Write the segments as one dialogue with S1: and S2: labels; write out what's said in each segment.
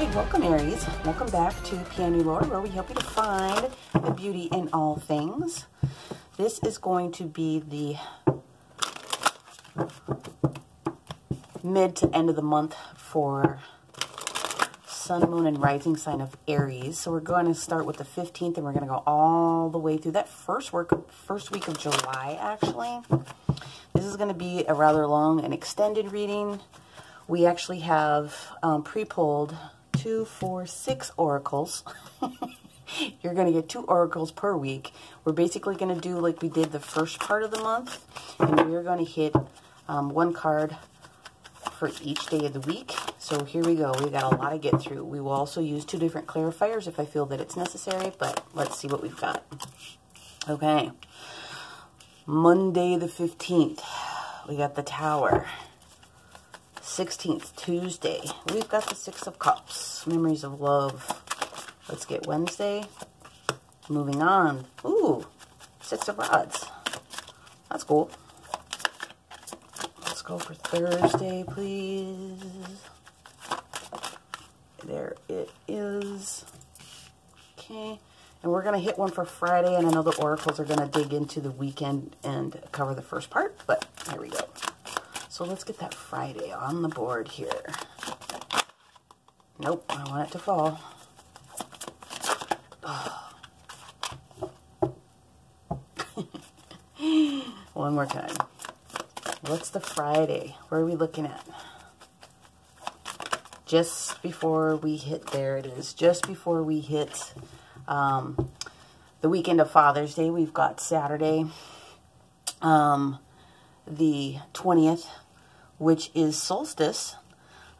S1: right, welcome Aries. Welcome back to Piano Lore, where we help you to find the beauty in all things. This is going to be the mid to end of the month for Sun, Moon, and Rising sign of Aries. So we're going to start with the 15th, and we're going to go all the way through that first week of July, actually. This is going to be a rather long and extended reading. We actually have pre-pulled 2, 4, 6 oracles. You're going to get 2 oracles per week. We're basically going to do like we did the first part of the month, and we're going to hit 1 card for each day of the week. So here we go. We got a lot to get through. We will also use 2 different clarifiers if I feel that it's necessary, but let's see what we've got. Okay. Monday the 15th, we got the Tower. 16th, Tuesday, we've got the 6 of Cups, Memories of Love. Let's get Wednesday. Moving on. Ooh, 6 of Rods. That's cool. Let's go for Thursday, please. There it is. Okay. And we're going to hit one for Friday, and I know the oracles are going to dig into the weekend and cover the first part, but here we go. So let's get that Friday on the board here. Nope, I want it to fall. Oh. One more time. What's the Friday? Where are we looking at? Just before we hit, there it is. Just before we hit the weekend of Father's Day, we've got Saturday, the 20th, which is solstice.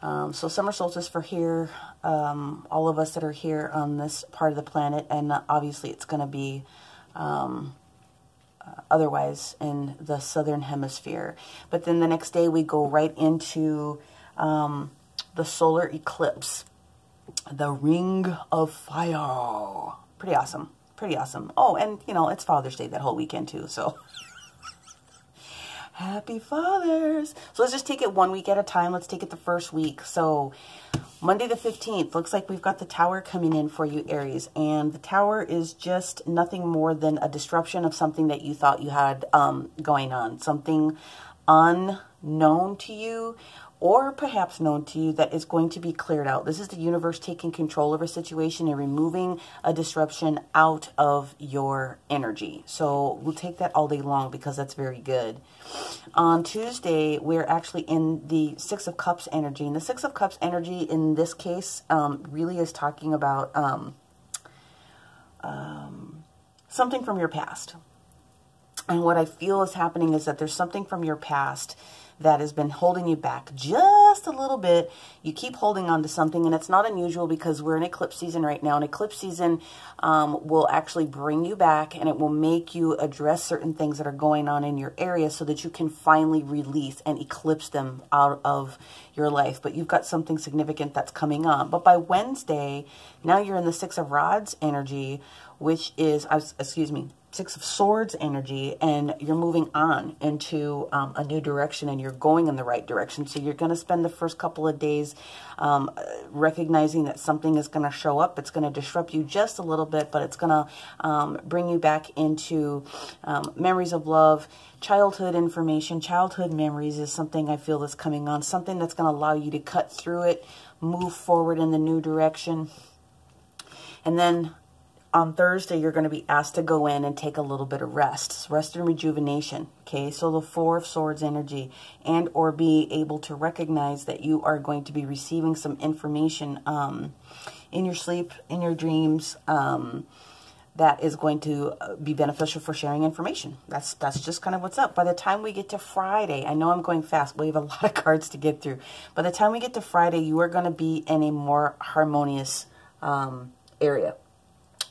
S1: So summer solstice for here, all of us that are here on this part of the planet, and obviously it's going to be otherwise in the southern hemisphere. But then the next day we go right into the solar eclipse, the Ring of Fire. Pretty awesome. Pretty awesome. Oh, and you know, it's Father's Day that whole weekend too, so Happy Fathers. So let's just take it 1 week at a time. Let's take it the first week. So Monday the 15th, looks like we've got the Tower coming in for you, Aries. And the Tower is just nothing more than a disruption of something that you thought you had going on. Something unknown to you, or perhaps known to you, that is going to be cleared out. This is the universe taking control of a situation and removing a disruption out of your energy. So we'll take that all day long because that's very good. On Tuesday, we're actually in the 6 of Cups energy. And the 6 of Cups energy in this case really is talking about something from your past. And what I feel is happening is that there's something from your past that has been holding you back just a little bit. You keep holding on to something, and it's not unusual because we're in eclipse season right now. And eclipse season will actually bring you back, and it will make you address certain things that are going on in your area so that you can finally release and eclipse them out of your life. But you've got something significant that's coming on. But by Wednesday, now you're in the 6 of Rods energy, which is, excuse me, 6 of Swords energy, and you're moving on into a new direction, and you're going in the right direction. So you're going to spend the first couple of days recognizing that something is going to show up. It's going to disrupt you just a little bit, but it's going to bring you back into memories of love. Childhood information, childhood memories is something I feel that's coming on, something that's going to allow you to cut through it, move forward in the new direction. And then on Thursday, you're going to be asked to go in and take a little bit of rest and rejuvenation. Okay, so the 4 of Swords energy, and or be able to recognize that you are going to be receiving some information in your sleep, in your dreams, that is going to be beneficial for sharing information. That's just kind of what's up. By the time we get to Friday, I know I'm going fast, we have a lot of cards to get through. By the time we get to Friday, you are going to be in a more harmonious area.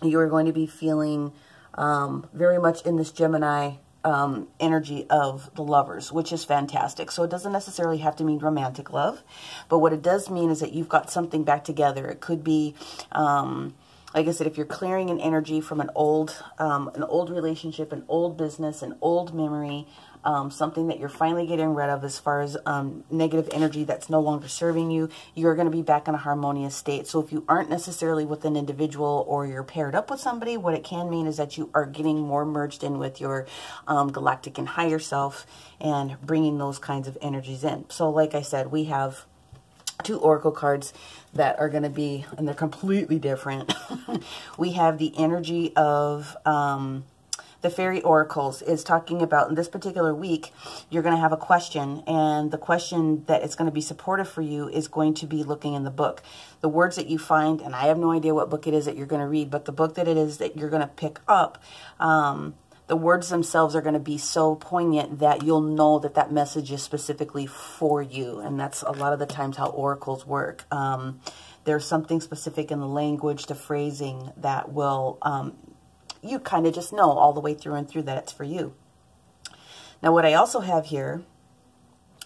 S1: You are going to be feeling very much in this Gemini energy of the lovers, which is fantastic. So it doesn't necessarily have to mean romantic love, but what it does mean is that you've got something back together. It could be, like I said, if you're clearing an energy from an old relationship, an old business, an old memory, something that you're finally getting rid of as far as negative energy that's no longer serving you. You're going to be back in a harmonious state. So if you aren't necessarily with an individual or you're paired up with somebody, what it can mean is that you are getting more merged in with your galactic and higher self and bringing those kinds of energies in. So like I said, we have 2 oracle cards that are going to be, and they're completely different. We have the energy of the fairy oracles is talking about in this particular week, you're going to have a question, and the question that is going to be supportive for you is going to be looking in the book. The words that you find, and I have no idea what book it is that you're going to read, but the book that it is that you're going to pick up, the words themselves are going to be so poignant that you'll know that that message is specifically for you. And that's a lot of the times how oracles work. There's something specific in the language, the phrasing that will, you kind of just know all the way through and through that it's for you. Now, what I also have here,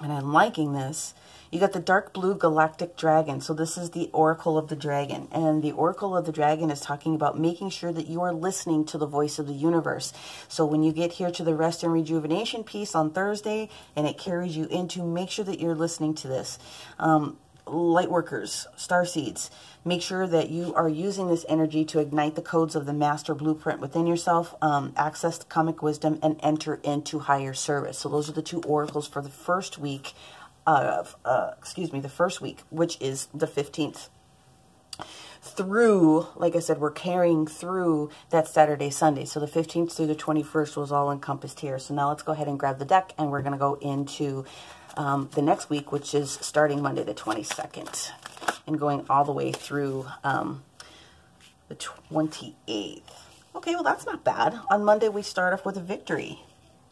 S1: and I'm liking this, you got the dark blue galactic dragon. So this is the oracle of the dragon. And the oracle of the dragon is talking about making sure that you are listening to the voice of the universe. So when you get here to the rest and rejuvenation piece on Thursday, and it carries you into, make sure that you're listening to this. Light workers, starseeds, make sure that you are using this energy to ignite the codes of the master blueprint within yourself, access karmic wisdom, and enter into higher service. So those are the 2 oracles for the first week of, the first week, which is the 15th. Through, like I said, we're carrying through that Saturday, Sunday. So the 15th through the 21st was all encompassed here. So now let's go ahead and grab the deck, and we're going to go into the next week, which is starting Monday the 22nd and going all the way through the 28th. Okay, well, that's not bad. On Monday, we start off with a victory,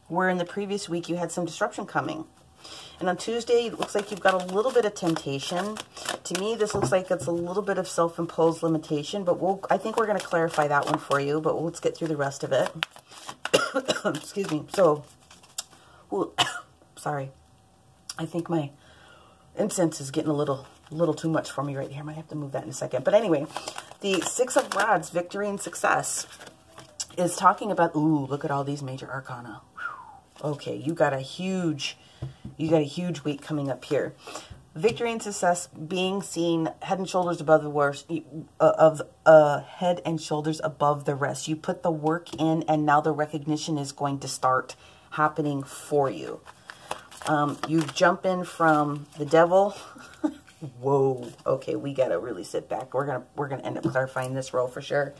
S1: where in the previous week you had some disruption coming. And on Tuesday, it looks like you've got a little bit of temptation. To me, this looks like it's a little bit of self-imposed limitation, but I think we're going to clarify that one for you, but let's get through the rest of it. Excuse me. So, sorry. I think my incense is getting a little too much for me right here. I might have to move that in a second. But anyway, the 6 of Rods, victory and success, is talking about, ooh, look at all these major arcana. Whew. Okay, you got a huge week coming up here. Victory and success being seen head and shoulders above the worst, head and shoulders above the rest. You put the work in, and now the recognition is going to start happening for you. You jump in from the devil. Whoa. Okay, we gotta really sit back. We're gonna end up clarifying this role for sure.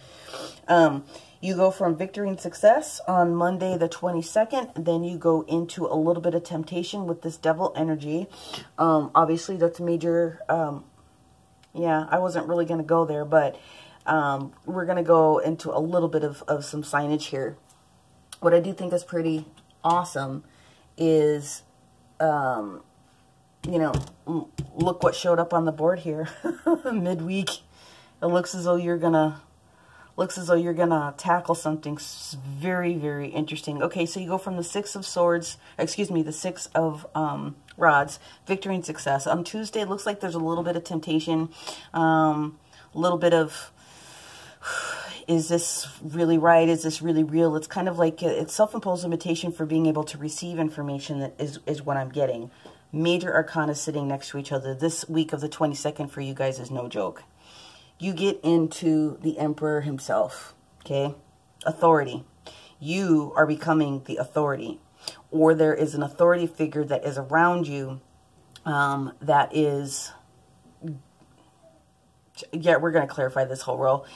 S1: You go from victory and success on Monday the 22nd. Then you go into a little bit of temptation with this devil energy. Obviously, that's a major... yeah, I wasn't really going to go there, but we're going to go into a little bit of some signage here. What I do think is pretty awesome is... you know, look what showed up on the board here midweek. It looks as though you're gonna tackle something very, very interesting. Okay, so you go from the 6 of swords, excuse me, the 6 of rods, victory and success. On Tuesday, it looks like there's a little bit of temptation, a little bit of, is this really right? Is this really real? It's kind of like, it's self-imposed limitation for being able to receive information that is what I'm getting. Major arcana sitting next to each other. This week of the 22nd for you guys is no joke. You get into the Emperor himself, okay? Authority. You are becoming the authority. Or there is an authority figure that is around you that is... Yeah, we're going to clarify this whole role.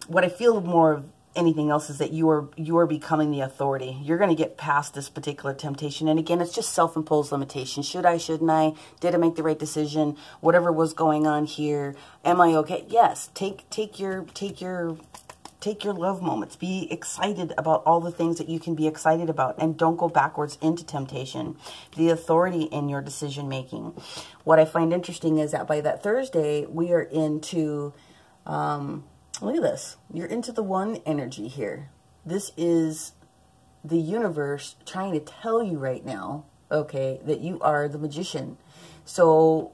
S1: What I feel more of anything else is that you are becoming the authority. You're going to get past this particular temptation. And again, it's just self-imposed limitation. Should I, shouldn't I? Did I make the right decision? Whatever was going on here. Am I okay? Yes. Take your love moments. Be excited about all the things that you can be excited about, and don't go backwards into temptation. The authority in your decision making. What I find interesting is that by that Thursday, we are into, look at this. You're into the one energy here. This is the universe trying to tell you right now, okay, that you are the magician. So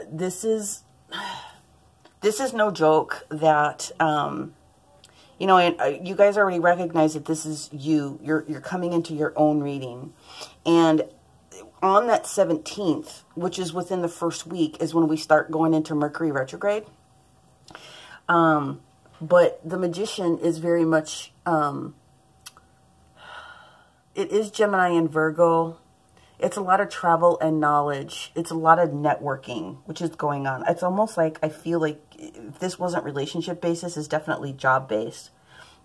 S1: this is no joke that, You know, and you guys already recognize that this is you. You're coming into your own reading. And on that 17th, which is within the first week, is when we start going into Mercury retrograde. But the Magician is very much, it is Gemini and Virgo. It's a lot of travel and knowledge. It's a lot of networking, which is going on. It's almost like, I feel like if this wasn't relationship based, this is definitely job based.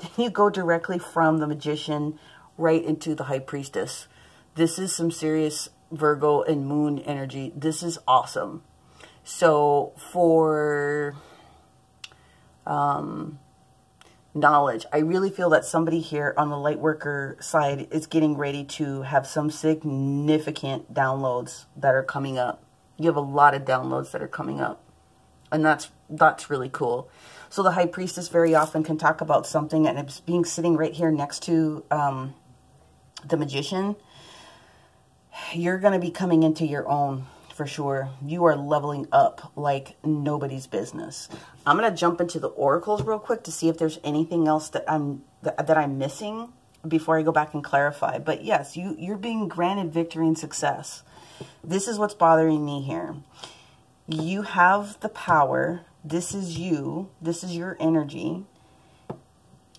S1: Then you go directly from the Magician right into the High Priestess. This is some serious Virgo and Moon energy. This is awesome. So for knowledge, I really feel that somebody here on the light worker side is getting ready to have some significant downloads that are coming up. You have a lot of downloads that are coming up, and that's really cool. So the High Priestess very often can talk about something, and it's being sitting right here next to the Magician. You're going to be coming into your own. For sure. You are leveling up like nobody's business. I'm going to jump into the oracles real quick to see if there's anything else that I'm missing before I go back and clarify. But yes, you're being granted victory and success. This is what's bothering me here. You have the power. This is you. This is your energy.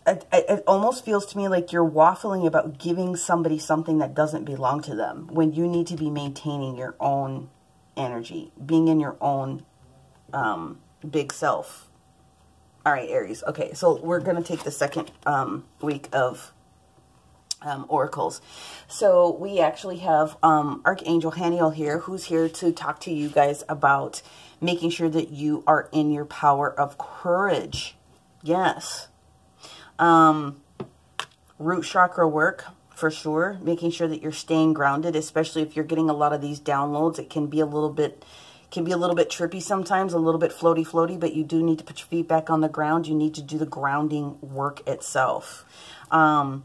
S1: It almost feels to me like you're waffling about giving somebody something that doesn't belong to them, when you need to be maintaining your own energy, being in your own big self. All right, Aries. Okay, so we're going to take the second week of oracles. So we actually have Archangel Haniel here, who's here to talk to you guys about making sure that you are in your power of courage. Yes. Root chakra work. For sure, making sure that you're staying grounded, especially if you're getting a lot of these downloads. It can be a little bit trippy sometimes, a little bit floaty, but you do need to put your feet back on the ground. You need to do the grounding work itself. I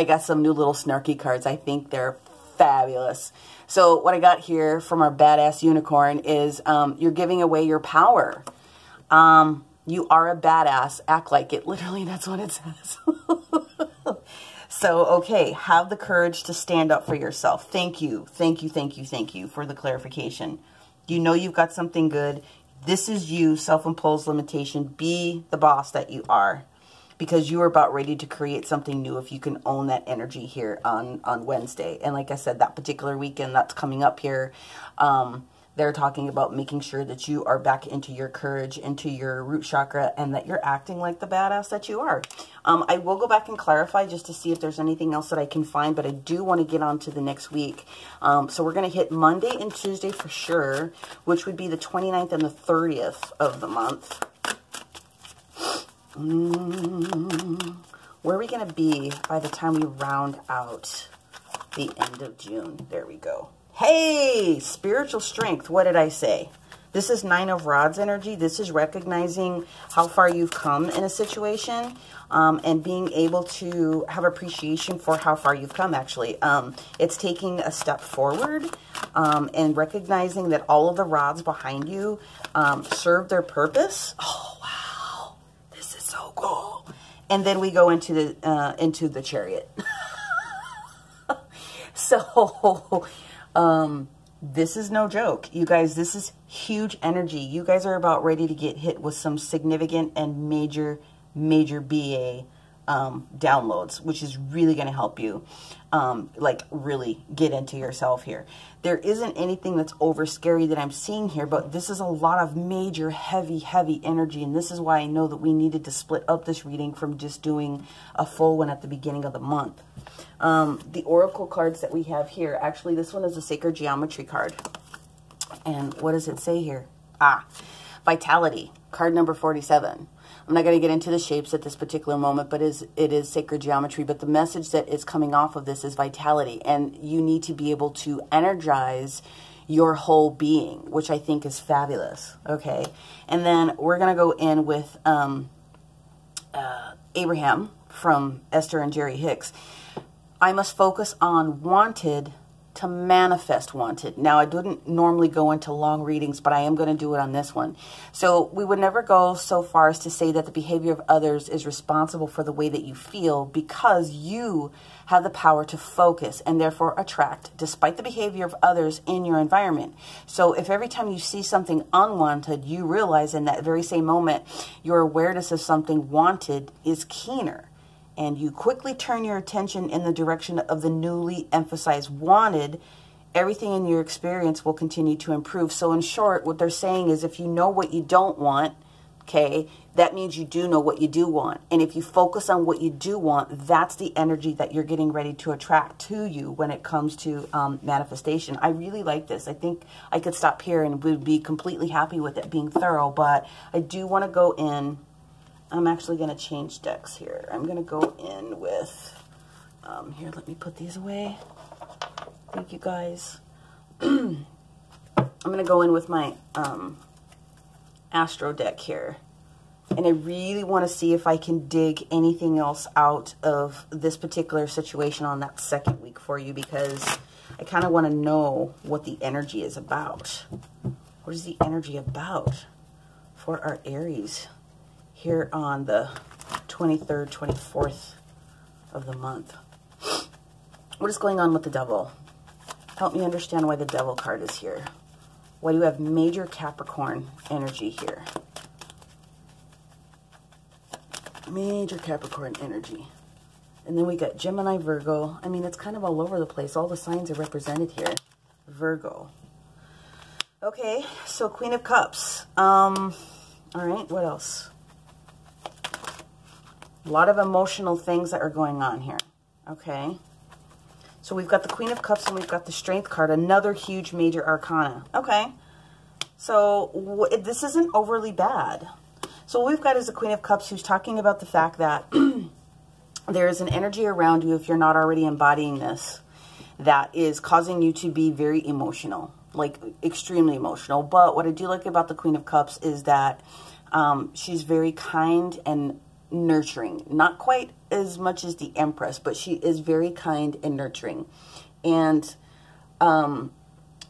S1: got some new little snarky cards. I think they're fabulous. So what I got here from our badass unicorn is you're giving away your power. You are a badass. Act like it. Literally, that's what it says. So, okay. Have the courage to stand up for yourself. Thank you. Thank you, thank you, thank you for the clarification. You know you've got something good. This is you, self-imposed limitation. Be the boss that you are. Because you are about ready to create something new if you can own that energy here on Wednesday. And like I said, that particular weekend that's coming up here, they're talking about making sure that you are back into your courage, into your root chakra, and that you're acting like the badass that you are. I will go back and clarify just to see if there's anything else that I can find, but I do want to get on to the next week. So we're going to hit Monday and Tuesday for sure, which would be the 29th and the 30th of the month. Where are we going to be by the time we round out the end of June? There we go. Hey, spiritual strength. What did I say? This is 9 of Rods energy. This is recognizing how far you've come in a situation and being able to have appreciation for how far you've come, actually. It's taking a step forward and recognizing that all of the rods behind you serve their purpose. Oh, wow. This is so cool. And then we go into the Chariot. So... this is no joke. You guys, this is huge energy. You guys are about ready to get hit with some significant and major BA downloads, which is really going to help you, like really get into yourself here. There isn't anything that's over scary that I'm seeing here, but this is a lot of major, heavy energy. And this is why I know that we needed to split up this reading from just doing a full one at the beginning of the month. The oracle cards that we have here, actually, this one is a sacred geometry card. And what does it say here? Vitality, card number 47. I'm not going to get into the shapes at this particular moment, but it is sacred geometry. But the message that is coming off of this is vitality. And you need to be able to energize your whole being, which I think is fabulous. Okay. And then we're going to go in with Abraham from Esther and Jerry Hicks. I must focus on wanted to manifest wanted. Now, I didn't normally go into long readings, but I am going to do it on this one. So we would never go so far as to say that the behavior of others is responsible for the way that you feel, because you have the power to focus and therefore attract despite the behavior of others in your environment. So if every time you see something unwanted, you realize in that very same moment, your awareness of something wanted is keener, and you quickly turn your attention in the direction of the newly emphasized wanted, everything in your experience will continue to improve. So in short, what they're saying is if you know what you don't want, okay, that means you do know what you do want. And if you focus on what you do want, that's the energy that you're getting ready to attract to you when it comes to manifestation. I really like this. I think I could stop here and would be completely happy with it being thorough, but I do want to go in. I'm actually going to change decks here. I'm going to go in with, here, let me put these away. Thank you, guys. I'm going to go in with my Astro deck here. And I really want to see if I can dig anything else out of this particular situation on that second week for you, because I kind of want to know what the energy is about. What is the energy about for our Aries here on the 23rd, 24th of the month? What is going on with the Devil? Help me understand why the Devil card is here. Why do you have major Capricorn energy here? Major Capricorn energy. And then we got Gemini, Virgo. I mean, it's kind of all over the place. All the signs are represented here. Virgo. Okay, so Queen of Cups. All right, what else? A lot of emotional things that are going on here. Okay. So we've got the Queen of Cups and we've got the Strength card. Another huge major arcana. Okay. So this isn't overly bad. So what we've got is the Queen of Cups, who's talking about the fact that there is an energy around you, if you're not already embodying this, that is causing you to be very emotional, like extremely emotional. But what I do like about the Queen of Cups is that she's very kind and nurturing. Not quite as much as the Empress, but she is very kind and nurturing. And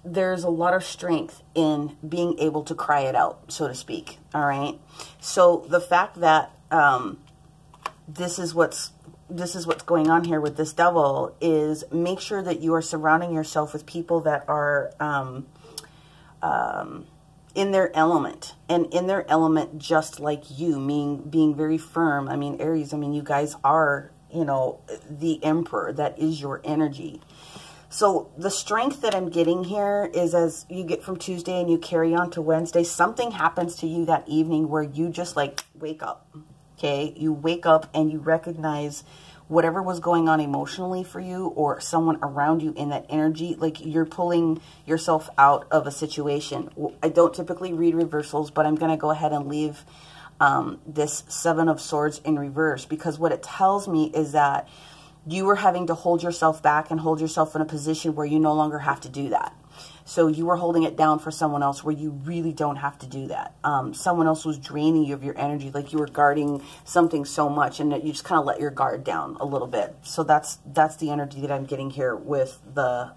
S1: there's a lot of strength in being able to cry it out, so to speak. All right. So the fact that this is what's going on here with this Devil is make sure that you are surrounding yourself with people that are in their element, and in their element just like you, being very firm. I mean, Aries, I mean, you guys are, you know, the Emperor. That is your energy. So the strength that I'm getting here is as you get from Tuesday and you carry on to Wednesday, something happens to you that evening where you just like wake up, okay? You wake up and you recognize whatever was going on emotionally for you or someone around you in that energy, like you're pulling yourself out of a situation. I don't typically read reversals, but I'm going to go ahead and leave this Seven of Swords in reverse, because what it tells me is that you were having to hold yourself back and hold yourself in a position where you no longer have to do that. So you were holding it down for someone else where you really don't have to do that. Someone else was draining you of your energy, like you were guarding something so much and that you just kind of let your guard down a little bit. So that's the energy that I'm getting here with the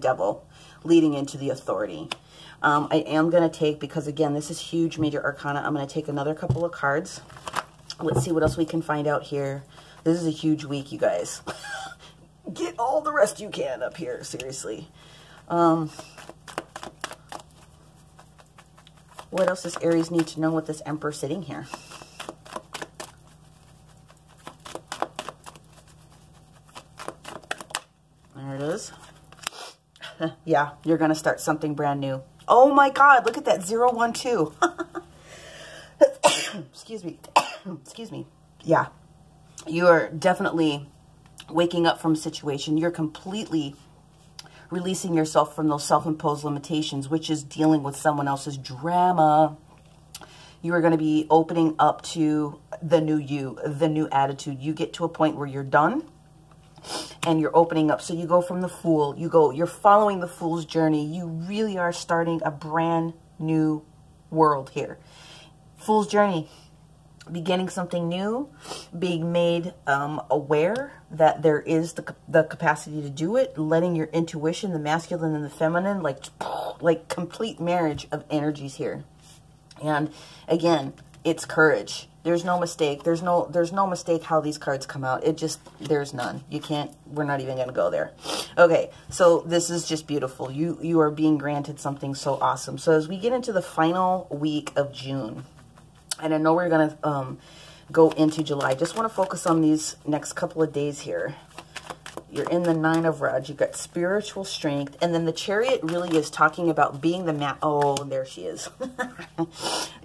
S1: Devil leading into the Authority. I am going to take, because again, this is huge major arcana, I'm going to take another couple of cards. Let's see what else we can find out here. This is a huge week, you guys. Get all the rest you can up here, seriously. What else does Aries need to know with this Emperor sitting here? There it is. Yeah, you're going to start something brand new. Oh my God, look at that 012. Excuse me. Excuse me. Yeah. You are definitely waking up from a situation. You're completely releasing yourself from those self-imposed limitations, which is dealing with someone else's drama. You are going to be opening up to the new you, the new attitude. You get to a point where you're done and you're opening up. So you go from the Fool, you're following the Fool's journey. You really are starting a brand new world here. Fool's journey. beginning something new, being made aware that there is the capacity to do it, letting your intuition, the masculine and the feminine, like complete marriage of energies here. And again, it's courage. There's no mistake. There's no mistake how these cards come out. It just, there's none. You can't, we're not even going to go there. Okay, so this is just beautiful. You are being granted something so awesome. So as we get into the final week of June, and I know we're going to go into July, just want to focus on these next couple of days here. You're in the Nine of Rods. You've got spiritual strength. And then the Chariot really is talking about being the oh, there she is.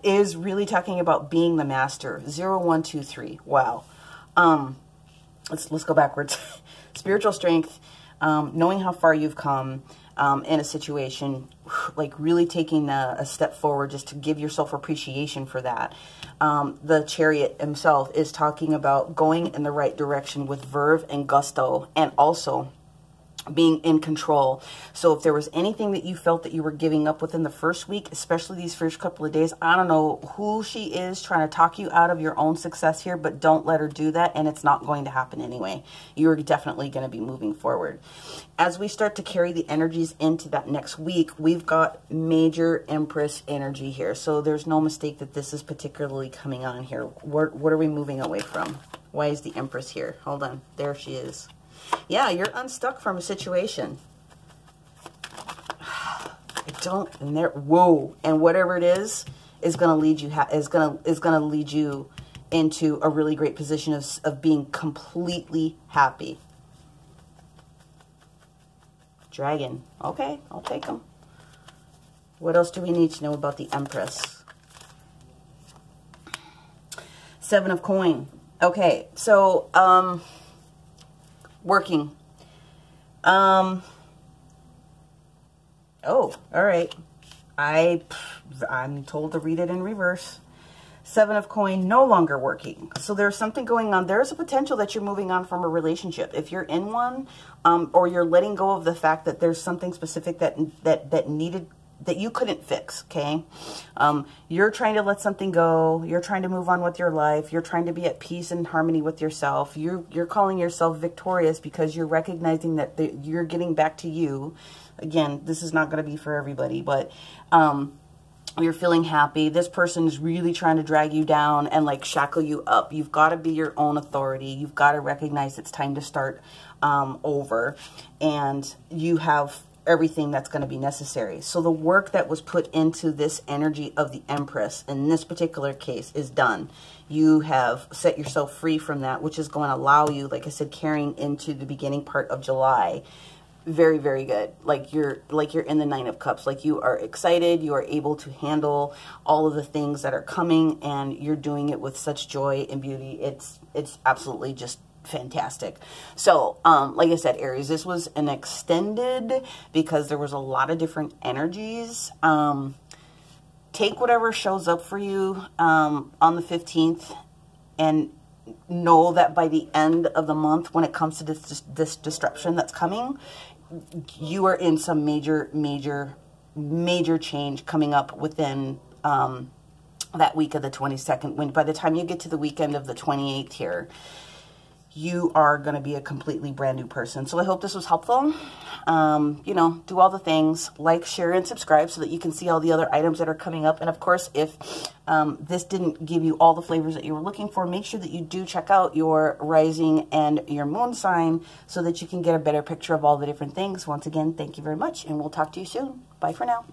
S1: Is really talking about being the master. 0, 1, 2, 3. Wow. Let's go backwards. Spiritual strength, knowing how far you've come in a situation, like really taking a step forward just to give yourself appreciation for that. The Chariot himself is talking about going in the right direction with verve and gusto, and also being in control. So if there was anything that you felt that you were giving up within the first week, especially these first couple of days, I don't know who she is trying to talk you out of your own success here, but don't let her do that, and it's not going to happen anyway. You're definitely going to be moving forward. As we start to carry the energies into that next week, we've got major Empress energy here. So there's no mistake that this is particularly coming on here. What are we moving away from? Why is the Empress here? Hold on. There she is. Yeah, you're unstuck from a situation. And there, whoa, and whatever it is going to lead you, is going to lead you into a really great position of being completely happy. Dragon. Okay, I'll take them. What else do we need to know about the Empress? 7 of Coin. Okay, so, working. Oh, all right. I'm told to read it in reverse. 7 of Coin, no longer working. So there's something going on. There's a potential that you're moving on from a relationship. If you're in one, or you're letting go of the fact that there's something specific that you couldn't fix, okay? You're trying to let something go. You're trying to move on with your life. You're trying to be at peace and harmony with yourself. You're calling yourself victorious because you're recognizing that you're getting back to you. Again, this is not going to be for everybody, but you're feeling happy. This person is really trying to drag you down and like shackle you up. You've got to be your own authority. You've got to recognize it's time to start over, and you have everything that's going to be necessary. So the work that was put into this energy of the Empress in this particular case is done. You have set yourself free from that, which is going to allow you, like I said, carrying into the beginning part of July. Very, very good. Like you're in the Nine of Cups. Like you are excited. You are able to handle all of the things that are coming, and you're doing it with such joy and beauty. It's absolutely just fantastic. So, like I said, Aries, this was an extended because there was a lot of different energies. Take whatever shows up for you on the 15th, and know that by the end of the month, when it comes to this disruption that's coming, you are in some major change coming up within that week of the 22nd. When by the time you get to the weekend of the 28th here, you are going to be a completely brand new person. So I hope this was helpful. You know, do all the things, like, share, and subscribe so that you can see all the other items that are coming up. And of course, if this didn't give you all the flavors that you were looking for, make sure that you do check out your rising and your moon sign so that you can get a better picture of all the different things. Once again, thank you very much, and we'll talk to you soon. Bye for now.